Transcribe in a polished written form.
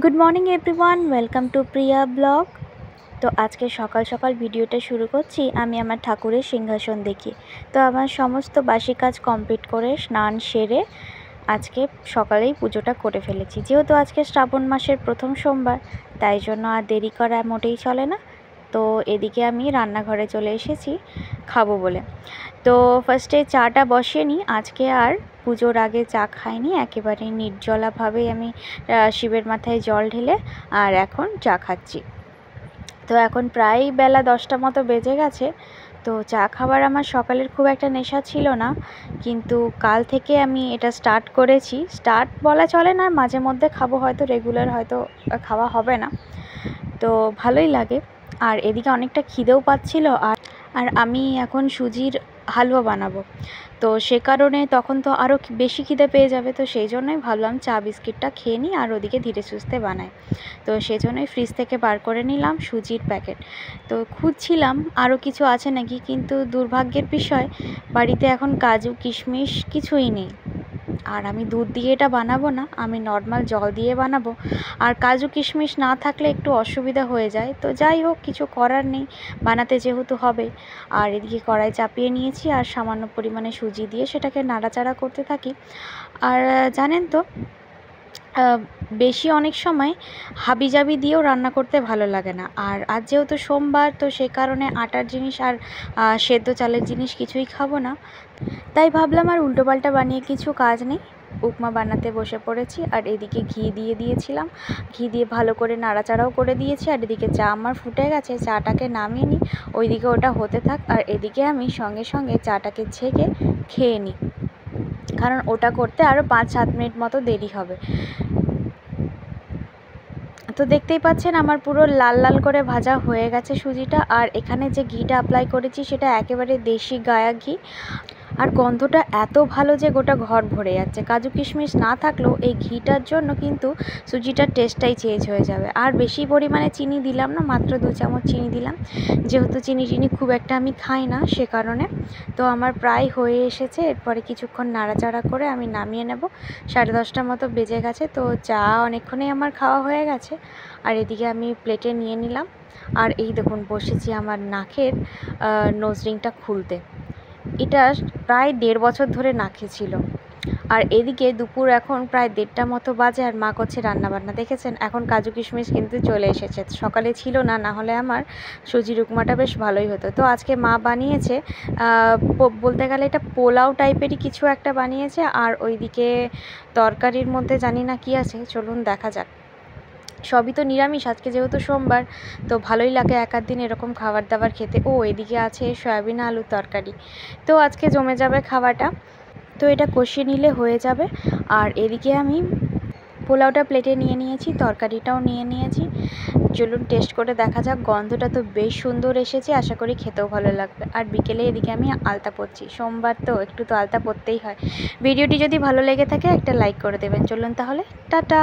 Good morning everyone, welcome to Priya blog. তো আজকে সকাল সকাল ভিডিওটা শুরু করছি আমি আমার ঠাকুরের সিংহাসন দেখি। তো আমার সমস্ত বাসি কাজ কমপ্লিট করে স্নান সেরে আজকে সকালেই পুজোটা করে ফেলেছি। যেহেতু আজকে শ্রাবণ মাসের প্রথম সোমবার, তাই জন্য আর দেরি করা মোটেই চলে না। তো এদিকে আমি রান্নাঘরে চলে এসেছি খাবো বলে। তো ফার্স্টে চাটা বসিয়ে নিই। আজকে আর পুজোর আগে চা খাইনি, একেবারে নির্জলাভাবেই আমি শিবের মাথায় জল ঢেলে আর এখন চা খাচ্ছি। তো এখন প্রায় বেলা 10টা মতো বেজে গেছে। তো চা খাবার আমার সকালের খুব একটা নেশা ছিল না, কিন্তু কাল থেকে আমি এটা স্টার্ট করেছি। স্টার্ট বলা চলে না, মাঝে মধ্যে খাবো, হয়তো রেগুলার হয়তো খাওয়া হবে না। তো ভালোই লাগে। আর এদিকে অনেকটা খিদেও পাচ্ছিল, আর আমি এখন সুজির হালুয়া বানাবো। তো সে কারণে তখন তো আরও বেশি খিদে পেয়ে যাবে। তো সেই জন্যই ভাবলাম চা বিস্কিটটা খেয়ে নিই আর ওদিকে ধীরে সুস্থে বানাই। তো সেই জন্যই ফ্রিজ থেকে বার করে নিলাম সুজির প্যাকেট। তো খুঁজছিলাম আরও কিছু আছে নাকি, কিন্তু দুর্ভাগ্যের বিষয় বাড়িতে এখন কাজু কিশমিশ কিছুই নেই। আর আমি দুধ দিয়ে এটা বানাবো না, আমি নর্মাল জল দিয়ে বানাবো। আর কাজু কিশমিশ না থাকলে একটু অসুবিধা হয়ে যায়। তো যাই হোক, কিছু করার নেই, বানাতে যেহেতু হবে। আর এদিকে কড়াই চাপিয়ে নিয়েছি আর সামান্য পরিমাণে সুজি দিয়ে সেটাকে নাড়াচাড়া করতে থাকি। আর জানেন তো, বেশি অনেক সময় হাবিজাবি দিয়েও রান্না করতে ভালো লাগে না। আর আজ যেহেতু সোমবার, তো সে কারণে আটার জিনিস আর সেদ্ধ চালের জিনিস কিছুই খাবো না। তাই ভাবলাম আর উল্টোপাল্টা বানিয়ে কিছু কাজ নেই, উপমা বানাতে বসে পড়েছি। আর এদিকে ঘি দিয়ে দিয়েছিলাম, ঘি দিয়ে ভালো করে নাড়াচাড়াও করে দিয়েছি। আর এদিকে চা আমার ফুটে গেছে, চাটাকে নামিয়ে নিই, ওইদিকে ওটা হতে থাক। আর এদিকে আমি সঙ্গে সঙ্গে চাটাকে ছেঁকে খেয়ে নিই, কারণ ওটা করতে আরও 5-7 মিনিট মতো দেরি হবে। তো দেখতেই পাচ্ছেন আমার পুরো লাল লাল করে ভাজা হয়ে গেছে সুজিটা। আর এখানে যে ঘিটা অ্যাপ্লাই করেছি সেটা একেবারে দেশি গায়া ঘি। আর গন্ধটা এত ভালো যে গোটা ঘর ভরে যাচ্ছে। কাজু কিশমিশ না থাকলেও এই ঘিটার জন্য কিন্তু সুজিটার টেস্টটাই চেঞ্জ হয়ে যাবে। আর বেশি পরিমাণে চিনি দিলাম না, মাত্র 2 চামচ চিনি দিলাম, যেহেতু চিনি খুব একটা আমি খাই না সে কারণে। তো আমার প্রায় হয়ে এসেছে, এরপরে কিছুক্ষণ নাড়াচাড়া করে আমি নামিয়ে নেব। 10:30 মতো বেজে গেছে। তো চা অনেকক্ষণেই আমার খাওয়া হয়ে গেছে। আর এদিকে আমি প্লেটে নিয়ে নিলাম। আর এই দেখুন, বসেছি আমার নাকের নোজ রিংটা খুলতে। এটা প্রায় 1.5 বছর ধরে নাকে ছিল। আর এদিকে দুপুর এখন প্রায় 1:30 মতো বাজে, আর মা করছে রান্নাবান্না। দেখেছেন, এখন কাজু কিশমিশ কিন্তু চলে এসেছে, সকালে ছিল না, না হলে আমার সুজির উপমাটা বেশ ভালোই হতো। তো আজকে মা বানিয়েছে, বলতে গেলে এটা পোলাও টাইপেরই কিছু একটা বানিয়েছে। আর ওইদিকে তরকারির মধ্যে জানি না কি আছে, চলুন দেখা যাক। সবই তো নিরামিষ আজকে যেহেতু সোমবার, তো ভালোই লাগে এক আধ দিন এরকম খাবার দাবার খেতে। ও এদিকে আছে সয়াবিন আলুর তরকারি, তো আজকে জমে যাবে খাওয়াটা। তো এটা কষিয়ে নিলে হয়ে যাবে। আর এদিকে আমি পোলাওটা প্লেটে নিয়ে নিয়েছি, তরকারিটাও নিয়ে নিয়েছি। চলুন টেস্ট করে দেখা যাক। গন্ধটা তো বেশ সুন্দর এসেছে, আশা করি খেতেও ভালো লাগবে। আর বিকেলে এদিকে আমি আলতা পরছি, সোমবার তো একটু তো আলতা পরতেই হয়। ভিডিওটি যদি ভালো লেগে থাকে একটা লাইক করে দেবেন। চলুন তাহলে, টাটা।